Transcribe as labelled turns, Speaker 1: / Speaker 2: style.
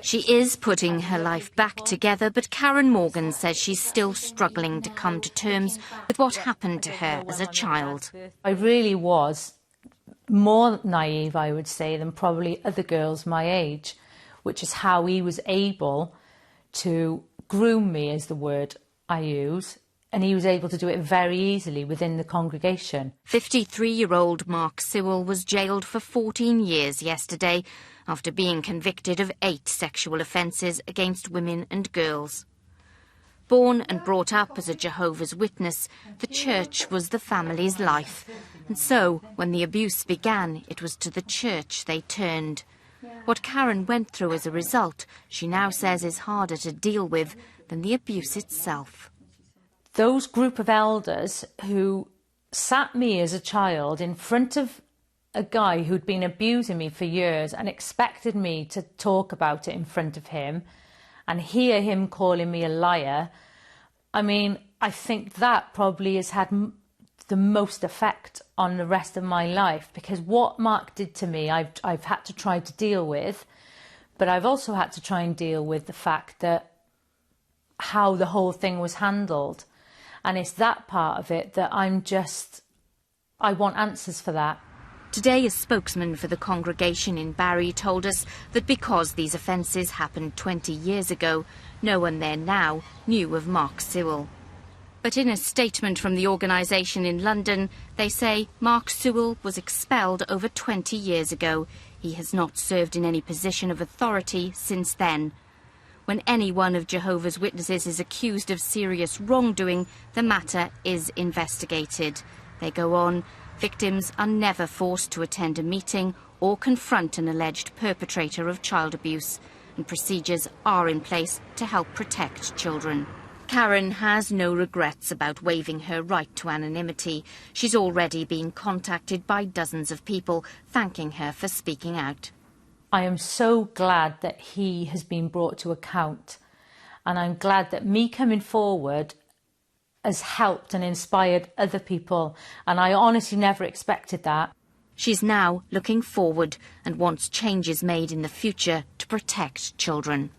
Speaker 1: She is putting her life back together, but Karen Morgan says she's still struggling to come to terms with what happened to her as a child.
Speaker 2: I really was more naive, I would say, than probably other girls my age, which is how he was able to groom me, is the word I use, and he was able to do it very easily within the congregation.
Speaker 1: 53-year-old Mark Sewell was jailed for 14 years yesterday after being convicted of 8 sexual offences against women and girls. Born and brought up as a Jehovah's Witness, the church was the family's life. And so, when the abuse began, it was to the church they turned. What Karen went through as a result, she now says is harder to deal with than the abuse itself.
Speaker 2: Those group of elders who sat me as a child in front of a guy who'd been abusing me for years and expected me to talk about it in front of him and hear him calling me a liar, I mean, I think that probably has had the most effect on the rest of my life, because what Mark did to me, I've had to try to deal with, but I've also had to try and deal with the fact that how the whole thing was handled. And it's that part of it that I want answers for that.
Speaker 1: Today, a spokesman for the congregation in Barry told us that because these offences happened 20 years ago, no one there now knew of Mark Sewell. But in a statement from the organisation in London, they say Mark Sewell was expelled over 20 years ago. He has not served in any position of authority since then. When any one of Jehovah's Witnesses is accused of serious wrongdoing, the matter is investigated. They go on, victims are never forced to attend a meeting or confront an alleged perpetrator of child abuse, and procedures are in place to help protect children. Karen has no regrets about waiving her right to anonymity. She's already been contacted by dozens of people thanking her for speaking out.
Speaker 2: I am so glad that he has been brought to account, and I'm glad that me coming forward has helped and inspired other people, and I honestly never expected that.
Speaker 1: She's now looking forward and wants changes made in the future to protect children.